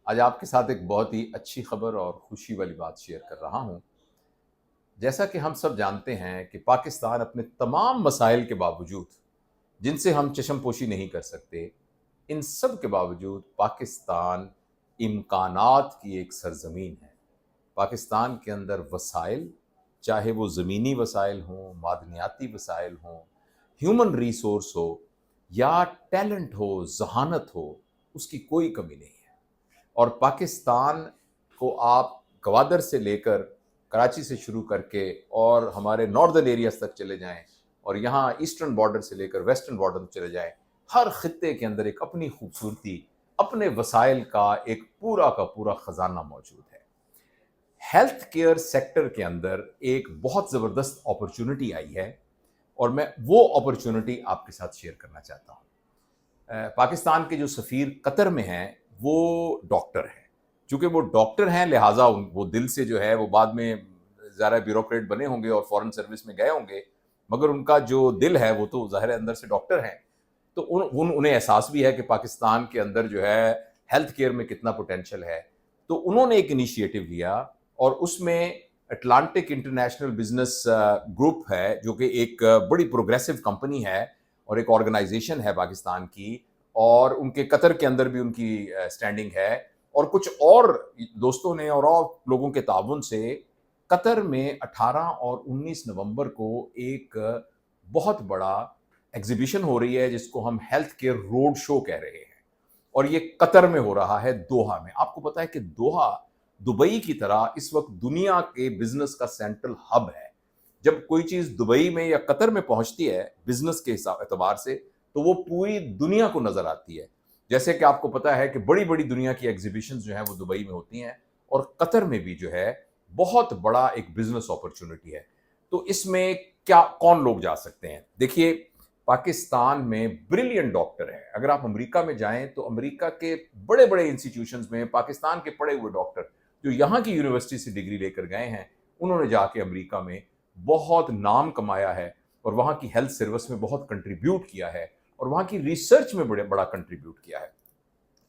آج آپ کے ساتھ ایک بہت ہی اچھی خبر اور خوشی والی بات شیئر کر رہا ہوں۔ جیسا کہ ہم سب جانتے ہیں کہ پاکستان اپنے تمام مسائل کے باوجود، جن سے ہم چشم پوشی نہیں کر سکتے، ان سب کے باوجود پاکستان امکانات کی ایک سرزمین ہے۔ پاکستان کے اندر وسائل، چاہے وہ زمینی وسائل ہوں، معدنیاتی وسائل ہوں، ہیومن ریسورس ہو یا ٹیلنٹ ہو، ذہانت ہو، اس کی کوئی کمی نہیں ہے۔ اور پاکستان کو آپ گوادر سے لے کر کراچی سے شروع کر کے اور ہمارے ناردرن ایریاز تک چلے جائیں اور یہاں ایسٹرن بارڈر سے لے کر ویسٹرن بارڈر تک چلے جائیں، ہر خطے کے اندر ایک اپنی خوبصورتی، اپنے وسائل کا ایک پورا کا پورا خزانہ موجود ہے۔ ہیلتھ کیئر سیکٹر کے اندر ایک بہت زبردست اپرچونٹی آئی ہے اور میں وہ اپرچونٹی آپ کے ساتھ شیئر کرنا چاہتا ہوں۔ پاکستان کے جو سفیر قطر میں ہیں وہ ڈاکٹر ہیں۔ چونکہ وہ ڈاکٹر ہیں لہٰذا وہ دل سے جو ہے وہ بعد میں ظاہر بیوروکریٹ بنے ہوں گے اور فورن سروس میں گئے ہوں گے، مگر ان کا جو دل ہے وہ تو ظاہر اندر سے ڈاکٹر ہیں۔ تو انہیں احساس بھی ہے کہ پاکستان کے اندر جو ہے ہیلتھ کیئر میں کتنا پوٹینشل ہے۔ تو انہوں نے ایک انیشیٹو لیا اور اس میں اٹلانٹک انٹرنیشنل بزنس گروپ ہے، جو کہ ایک بڑی پروگریسو کمپنی ہے اور ایک آرگنائزیشن ہے پاکستان کی، اور ان کے قطر کے اندر بھی ان کی سٹینڈنگ ہے، اور کچھ اور دوستوں نے اور لوگوں کے تعاون سے قطر میں 18 اور 19 نومبر کو ایک بہت بڑا ایگزیبیشن ہو رہی ہے جس کو ہم ہیلتھ کیئر روڈ شو کہہ رہے ہیں، اور یہ قطر میں ہو رہا ہے، دوحہ میں۔ آپ کو پتا ہے کہ دوحہ دبئی کی طرح اس وقت دنیا کے بزنس کا سینٹرل ہب ہے۔ جب کوئی چیز دبئی میں یا قطر میں پہنچتی ہے بزنس کے اعتبار سے تو وہ پوری دنیا کو نظر آتی ہے۔ جیسے کہ آپ کو پتا ہے کہ بڑی بڑی دنیا کی ایگزیبیشنز جو ہیں وہ دبئی میں ہوتی ہیں، اور قطر میں بھی جو ہے بہت بڑا ایک بزنس اپرچونٹی ہے۔ تو اس میں کون لوگ جا سکتے ہیں؟ دیکھیے، پاکستان میں بریلینٹ ڈاکٹر ہیں۔ اگر آپ امریکہ میں جائیں تو امریکہ کے بڑے بڑے انسٹیٹیوشنز میں پاکستان کے پڑھے ہوئے ڈاکٹر جو یہاں کی یونیورسٹی سے ڈگری لے کر گئے ہیں، انہوں نے جا کے امریکہ میں بہت نام کمایا ہے اور وہاں کی ہیلتھ سروس میں بہت کنٹریبیوٹ کیا ہے اور وہاں کی ریسرچ میں بڑا کنٹریبیوٹ کیا ہے۔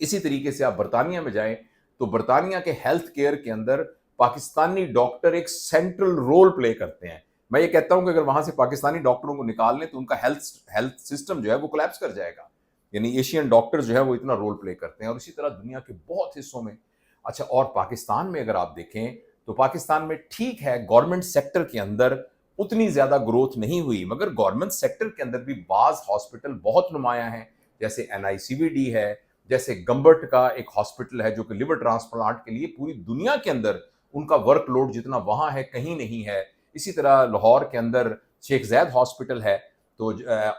اسی طریقے سے آپ برطانیہ میں جائیں تو برطانیہ کے ہیلتھ کیئر کے اندر پاکستانی ڈاکٹر ایک سینٹرل رول پلے کرتے ہیں۔ میں یہ کہتا ہوں کہ اگر وہاں سے پاکستانی ڈاکٹروں کو نکال لیں تو ان کا ہیلتھ سسٹم جو ہے وہ کولیپس کر جائے گا۔ یعنی ایشین ڈاکٹر جو ہے وہ اتنا رول پلے کرتے ہیں، اور اسی طرح دنیا کے بہت حصوں میں۔ اچھا، اور پاکستان میں اگر آپ دیکھیں تو پاکستان میں ٹھیک ہے گورنمنٹ سیکٹر کے اندر اتنی زیادہ گروتھ نہیں ہوئی، مگر گورنمنٹ سیکٹر کے اندر بھی بعض ہاسپٹل بہت نمایاں ہیں، جیسے NICVD ہے، جیسے گمبٹ کا ایک ہاسپٹل ہے جو کہ لیور ٹرانسپلانٹ کے لیے پوری دنیا کے اندر ان کا ورک لوڈ جتنا وہاں ہے کہیں نہیں ہے۔ اسی طرح لاہور کے اندر شیخ زید ہاسپٹل ہے۔ تو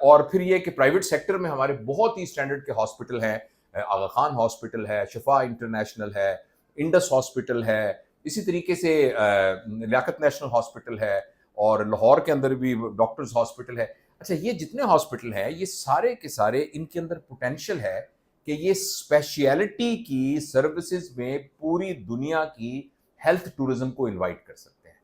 اور پھر یہ کہ پرائیویٹ سیکٹر میں ہمارے بہت ہی اسٹینڈرڈ کے ہاسپٹل ہیں، آغا خان ہاسپٹل ہے، شفا انٹرنیشنل ہے، انڈس ہاسپٹل ہے، اسی طریقے سے لیاقت نیشنل ہاسپٹل ہے، اور لاہور کے اندر بھی ڈاکٹرز ہاسپٹل ہے۔ اچھا، یہ جتنے ہاسپٹل ہیں یہ سارے کے سارے ان کے اندر پوٹینشل ہے کہ یہ اسپیشیلٹی کی سروسز میں پوری دنیا کی ہیلتھ ٹورزم کو انوائٹ کر سکتے ہیں۔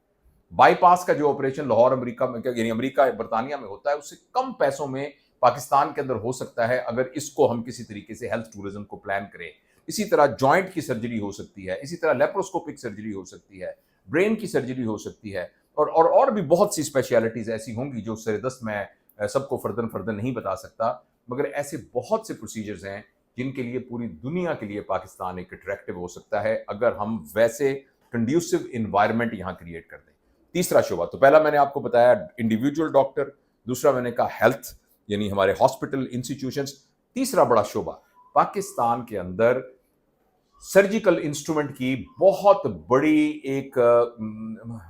بائی پاس کا جو آپریشن لاہور امریکہ میں، یعنی امریکہ برطانیہ میں ہوتا ہے، اس سے کم پیسوں میں پاکستان کے اندر ہو سکتا ہے اگر اس کو ہم کسی طریقے سے ہیلتھ ٹورزم کو پلان کریں۔ اسی طرح جوائنٹ کی سرجری ہو سکتی ہے، اسی طرح لیپروسکوپک سرجری ہو سکتی ہے، برین کی سرجری ہو سکتی ہے، اور بھی بہت سی اسپیشلٹیز ایسی ہوں گی جو سر دست میں سب کو فردن نہیں بتا سکتا، مگر ایسے بہت سے پروسیجرز ہیں جن کے لیے پوری دنیا کے لیے پاکستان ایک اٹریکٹیو ہو سکتا ہے اگر ہم ویسے کنڈیوسو انوائرمنٹ یہاں کریٹ کر دیں۔ تیسرا شعبہ، تو پہلا میں نے آپ کو بتایا انڈیویجول ڈاکٹر، دوسرا میں نے کہا ہیلتھ یعنی ہمارے ہاسپٹل انسٹیٹیوشنز، تیسرا بڑا شعبہ پاکستان کے اندر سرجیکل انسٹرومنٹ کی بہت بڑی ایک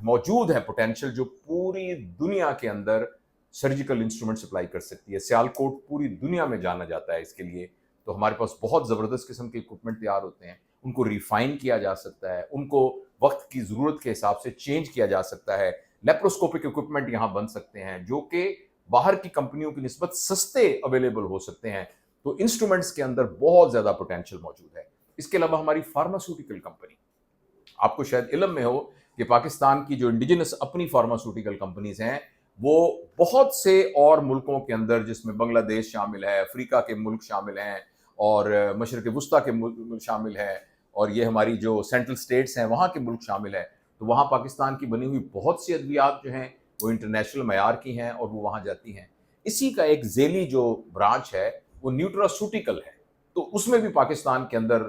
موجود ہے پوٹینشل جو پوری دنیا کے اندر سرجیکل انسٹرومنٹ سپلائی کر سکتی ہے۔ سیالکوٹ پوری دنیا میں جانا جاتا ہے اس کے لیے، تو ہمارے پاس بہت زبردست قسم کے اکوپمنٹ تیار ہوتے ہیں، ان کو ریفائن کیا جا سکتا ہے، ان کو وقت کی ضرورت کے حساب سے چینج کیا جا سکتا ہے۔ لیپروسکوپک اکوپمنٹ یہاں بن سکتے ہیں جو کہ باہر کی کمپنیوں کی نسبت سستے اویلیبل ہو سکتے ہیں۔ تو انسٹرومنٹس کے اندر بہت زیادہ پوٹینشل موجود ہے۔ اس کے علاوہ ہماری فارماسیوٹیکل کمپنی، آپ کو شاید علم میں ہو کہ پاکستان کی جو انڈیجنس اپنی فارماسیوٹیکل کمپنیز ہیں وہ بہت سے اور ملکوں کے اندر، جس میں بنگلہ دیش شامل ہے، افریقہ کے ملک شامل ہیں، اور مشرق وسطیٰ کے ملک شامل ہیں، اور یہ ہماری جو سینٹرل اسٹیٹس ہیں وہاں کے ملک شامل ہے، تو وہاں پاکستان کی بنی ہوئی بہت سی ادویات جو ہیں وہ انٹرنیشنل معیار کی ہیں اور وہ وہاں جاتی ہیں۔ اسی کا ایک ذیلی جو برانچ ہے وہ نیوٹراسوٹیکل ہے، تو اس میں بھی پاکستان کے اندر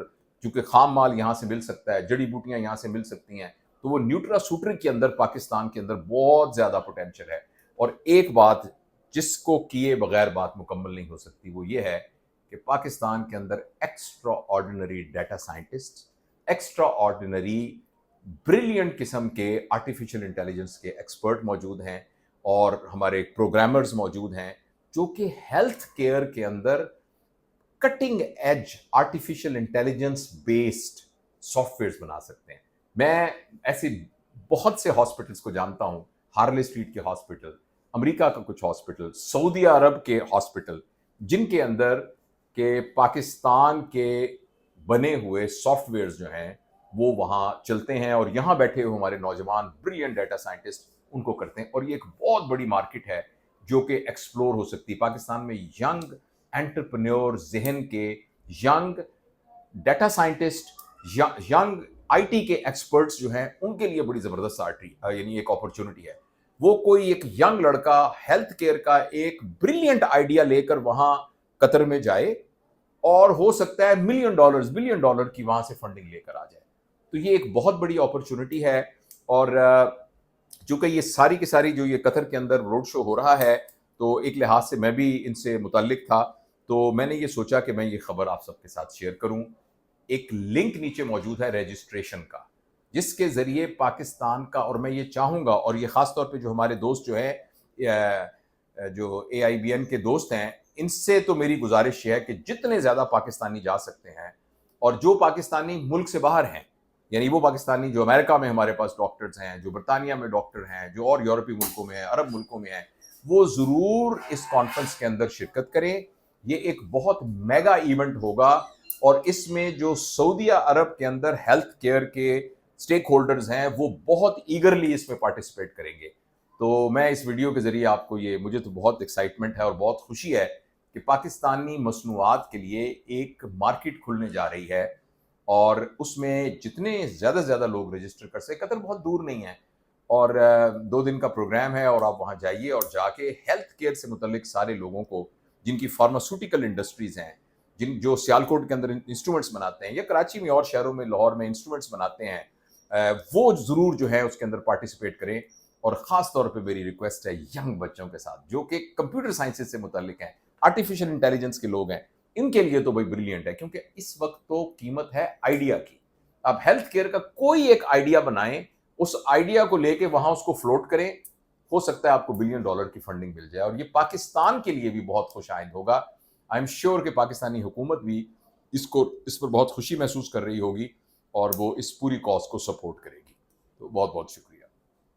چونکہ خام مال یہاں سے مل سکتا ہے، جڑی بوٹیاں یہاں سے مل سکتی ہیں، تو وہ نیوٹراسوٹری کے اندر پاکستان کے اندر بہت زیادہ پوٹینشیل ہے۔ اور ایک بات جس کو کیے بغیر بات مکمل نہیں ہو سکتی وہ یہ ہے کہ پاکستان کے اندر extraordinary data scientist, extraordinary brilliant قسم کے آرٹیفیشل انٹیلیجنس کے ایکسپرٹ موجود ہیں، اور ہمارے پروگرامرز موجود ہیں جو کہ ہیلتھ کیئر کے اندر cutting edge artificial intelligence based softwares بنا سکتے ہیں۔ میں ایسی بہت سے ہاسپٹلس کو جانتا ہوں، ہارلے اسٹریٹ کے ہاسپٹل، امریکہ کا کچھ ہاسپٹل، سعودی عرب کے ہاسپٹل، جن کے اندر کہ پاکستان کے بنے ہوئے سافٹ ویئرز جو ہیں وہ وہاں چلتے ہیں، اور یہاں بیٹھے ہوئے ہمارے نوجوان بریلینٹ ڈیٹا سائنٹسٹ ان کو کرتے ہیں، اور یہ ایک بہت بڑی مارکیٹ ہے جو کہ ایکسپلور ہو سکتی ہے۔ پاکستان میں ینگ انٹرپرینور ذہن کے، young data scientist, young I T کے ایکسپرٹس جو ہیں ان کے لیے بڑی زبردست یعنی ایک اپرچونٹی ہے۔ وہ کوئی ایک ینگ لڑکا ہیلتھ کیئر کا ایک بریلینٹ آئیڈیا لے کر وہاں قطر میں جائے، اور ہو سکتا ہے بلین ڈالر کی وہاں سے فنڈنگ لے کر آ جائے، تو یہ ایک بہت بڑی اپرچونٹی ہے۔ اور چونکہ یہ ساری کی ساری جو یہ قطر کے اندر روڈ شو ہو رہا ہے، تو ایک لحاظ سے میں بھی ان سے متعلق تھا، تو میں نے یہ سوچا کہ میں یہ خبر آپ سب کے ساتھ شیئر کروں۔ ایک لنک نیچے موجود ہے رجسٹریشن کا، جس کے ذریعے پاکستان کا، اور میں یہ چاہوں گا، اور یہ خاص طور پہ جو ہمارے دوست جو ہیں جو AIBN کے دوست ہیں، ان سے تو میری گزارش یہ ہے کہ جتنے زیادہ پاکستانی جا سکتے ہیں، اور جو پاکستانی ملک سے باہر ہیں، یعنی وہ پاکستانی جو امریکہ میں ہمارے پاس ڈاکٹرز ہیں، جو برطانیہ میں ڈاکٹر ہیں، جو اور یورپی ملکوں میں ہیں، عرب ملکوں میں ہیں، وہ ضرور اس کانفرنس کے اندر شرکت کریں۔ یہ ایک بہت میگا ایونٹ ہوگا، اور اس میں جو سعودیہ عرب کے اندر ہیلتھ کیئر کے سٹیک ہولڈرز ہیں وہ بہت ایگرلی اس میں پارٹیسپیٹ کریں گے۔ تو میں اس ویڈیو کے ذریعے آپ کو مجھے تو بہت ایکسائٹمنٹ ہے اور بہت خوشی ہے کہ پاکستانی مصنوعات کے لیے ایک مارکیٹ کھلنے جا رہی ہے، اور اس میں جتنے زیادہ سے زیادہ لوگ رجسٹر کر سکیں، قطر بہت دور نہیں ہے، اور 2 دن کا پروگرام ہے، اور آپ وہاں جائیے اور جا کے ہیلتھ کیئر سے متعلق سارے لوگوں کو، جن کی فارماسیوٹیکل انڈسٹریز ہیں، جو سیالکوٹ کے اندر انسٹرومنٹس بناتے ہیں، یا کراچی میں اور شہروں میں، لاہور میں انسٹرومنٹس بناتے ہیں، وہ ضرور جو ہے اس کے اندر پارٹیسپیٹ کریں۔ اور خاص طور پہ میری ریکویسٹ ہے ینگ بچوں کے ساتھ جو کہ کمپیوٹر سائنسز سے متعلق ہیں، آرٹیفیشل انٹیلیجنس کے لوگ ہیں، ان کے لیے تو بھائی بریلینٹ ہے، کیونکہ اس وقت تو قیمت ہے آئیڈیا کی۔ اب ہیلتھ کیئر کا کوئی ایک آئیڈیا بنائیں، اس آئیڈیا کو لے کے وہاں اس کو فلوٹ کریں، ہو سکتا ہے آپ کو بلین ڈالر کی فنڈنگ مل جائے، اور یہ پاکستان کے لیے بھی بہت خوش آئند ہوگا۔ آئی ایم شیور کہ پاکستانی حکومت بھی اس پر بہت خوشی محسوس کر رہی ہوگی، اور وہ اس پوری کاز کو سپورٹ کرے گی۔ تو بہت بہت شکریہ۔